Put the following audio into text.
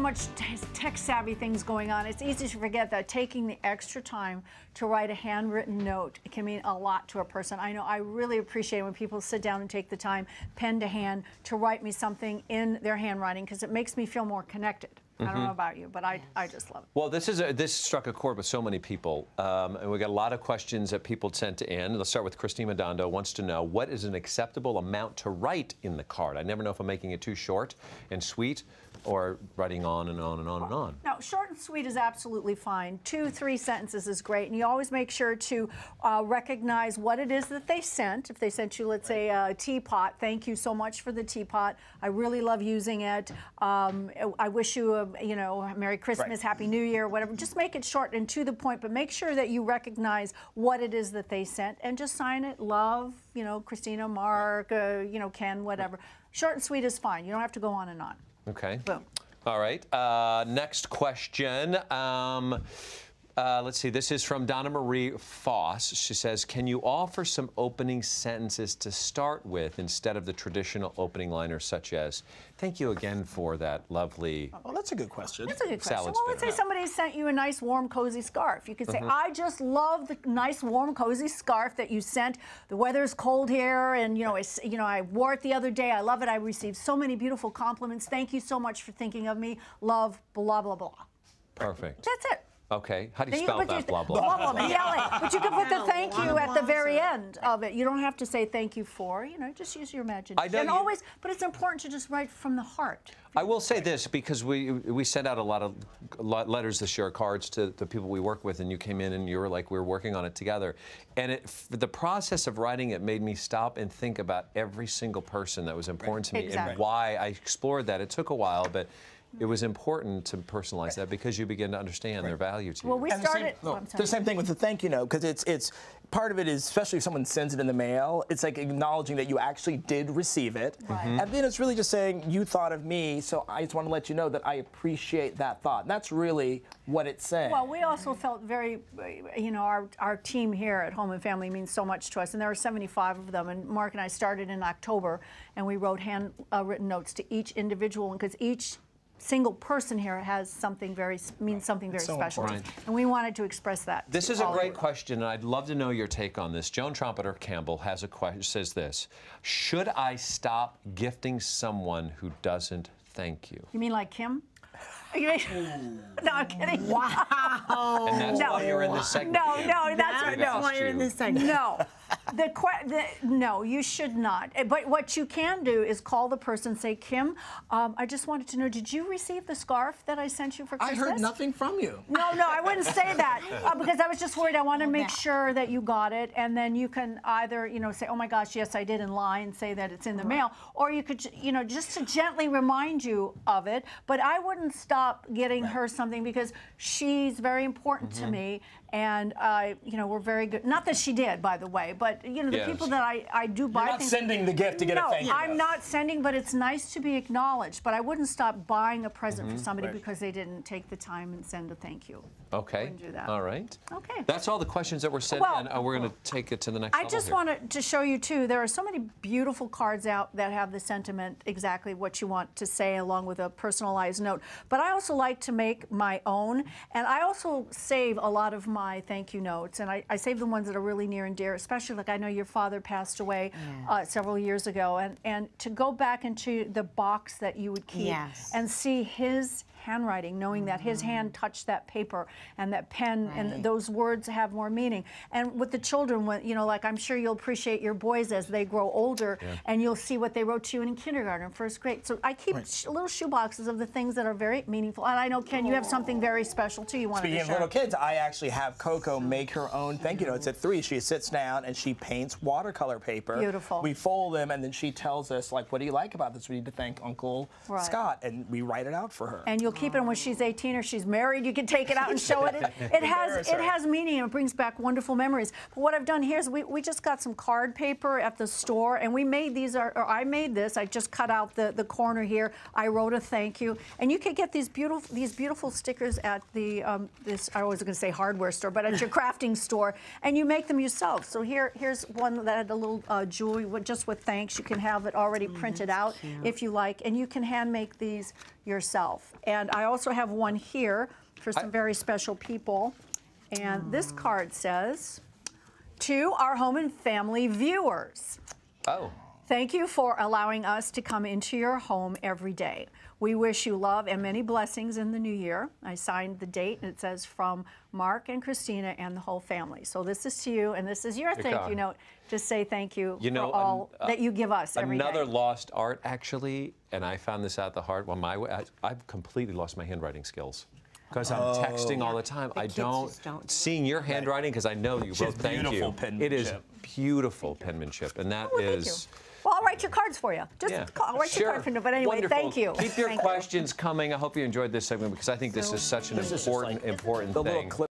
much tech-savvy things going on. It's easy to forget that taking the extra time to write a handwritten note can mean a lot to a person. I know I really appreciate when people sit down and take the time, pen to hand, to write me something in their handwriting, because it makes me feel more connected. I don't know about you, but I just love it. Well, this struck a chord with so many people, and we got a lot of questions that people sent in. Let's start with Christina Dondo. Wants to know, what is an acceptable amount to write in the card? I never know if I'm making it too short and sweet, or writing on and on and on and on. No, short and sweet is absolutely fine. 2-3 sentences is great, and you always make sure to recognize what it is that they sent. If they sent you, let's say, a teapot, thank you so much for the teapot. I really love using it. I wish you a Merry Christmas, Happy New Year, whatever. Just make it short and to the point, but make sure that you recognize what it is that they sent, and just sign it. Love, Christina, Mark, Ken, whatever. Short and sweet is fine. You don't have to go on and on. Okay. Boom. All right. Next question. Let's see. This is from Donna Marie Foss. She says, can you offer some opening sentences to start with instead of the traditional opening liners, such as, thank you again for that lovely... Oh, that's a good question. That's a good question. Well, let's say somebody sent you a nice, warm, cozy scarf. You could say, I just love the nice, warm, cozy scarf that you sent. The weather's cold here, and, I wore it the other day. I love it. I received so many beautiful compliments. Thank you so much for thinking of me. Love, blah, blah, blah. Perfect. That's it. Okay. How do you spell that, blah, blah? Blah, blah, blah. But you can put the thank you at the very end of it. You don't have to say thank you for, just use your imagination. And always, but it's important to just write from the heart. I will say this, because we sent out a lot of letters this year, cards to the people we work with, and you came in and you were like, we were working on it together. And the process of writing it made me stop and think about every single person that was important to me and why I explored that. It took a while, but it was important to personalize that, because you begin to understand their value to you. Well, we started... The same thing with the thank you note, because it's part of it is, especially if someone sends it in the mail, it's like acknowledging that you actually did receive it. And then it's really just saying, you thought of me, so I just want to let you know that I appreciate that thought. And that's really what it's saying. Well, we also felt very, our team here at Home and Family means so much to us, and there are 75 of them, and Mark and I started in October, and we wrote handwritten notes to each individual, because each single person here has something means something very special. And we wanted to express that. This is a great question, and I'd love to know your take on this. Joan Trompeter Campbell has a question, says this: should I stop gifting someone who doesn't thank you? You mean like Kim? No, I'm kidding. Wow. And that's why you're in this segment. That's why you're in this segment. No. No, you should not. But what you can do is call the person, say, Kim, I just wanted to know, did you receive the scarf that I sent you for Christmas? I heard nothing from you. No, I wouldn't say that, because I was just worried. I want to make sure that you got it, and then you can either, say, oh my gosh, yes, I did, and lie and say that it's in the mail, or you could, just to gently remind you of it. But I wouldn't stop getting her something, because she's very important to me, and we're very good. Not that she did, by the way, but the people that I do buy You're not sending the gift to get a thank you. No, I'm not sending, but it's nice to be acknowledged. But I wouldn't stop buying a present for somebody because they didn't take the time and send a thank you. Okay. Wouldn't do that. All right. Okay. That's all the questions that were sent in. We're going to take it to the next level. I just wanted to show you, too, there are so many beautiful cards out that have the sentiment, exactly what you want to say, along with a personalized note. But I also like to make my own, and I also save a lot of my thank you notes, and I save the ones that are really near and dear, especially like I know your father passed away several years ago, and to go back into the box that you would keep and see his handwriting, knowing that his hand touched that paper and that pen and those words have more meaning. And with the children, when, like I'm sure you'll appreciate your boys as they grow older, and you'll see what they wrote to you in kindergarten and first grade. So I keep little shoe boxes of the things that are very meaningful. And I know, Ken, you have something very special too you wanted to share. Speaking of little kids, I actually have Coco make her own thank you notes at 3. She sits down and she paints watercolor paper. Beautiful. We fold them, and then she tells us, like, what do you like about this? We need to thank Uncle Scott, and we write it out for her. And you'll keep it when she's 18 or she's married. You can take it out and show it. It has meaning, and it brings back wonderful memories. But what I've done here is we just got some card paper at the store, and we made these, or I made this. I just cut out the corner here. I wrote a thank you, and you can get these beautiful stickers at the I was going to say hardware store, but at your crafting store, and you make them yourself. So here's one that had a little jewelry just with thanks. You can have it already printed out if you like, and you can hand make these yourself. And And I also have one here for some very special people. And this card says, to our home and family viewers. Oh. Thank you for allowing us to come into your home every day. We wish you love and many blessings in the new year. I signed the date, and it says from Mark and Christina and the whole family. So this is to you, and this is your thank you note to say thank you, for all that you give us every day. Another lost art, actually, and I found this out the hard way. I've completely lost my handwriting skills. Because I'm texting all the time. I don't. Seeing your handwriting, because I know you wrote thank you. It is beautiful penmanship, and that is. Well, I'll write your cards for you. Just I'll write your card for you. But anyway, Wonderful. thank you. Keep your questions coming. I hope you enjoyed this segment because I think this is such an important thing.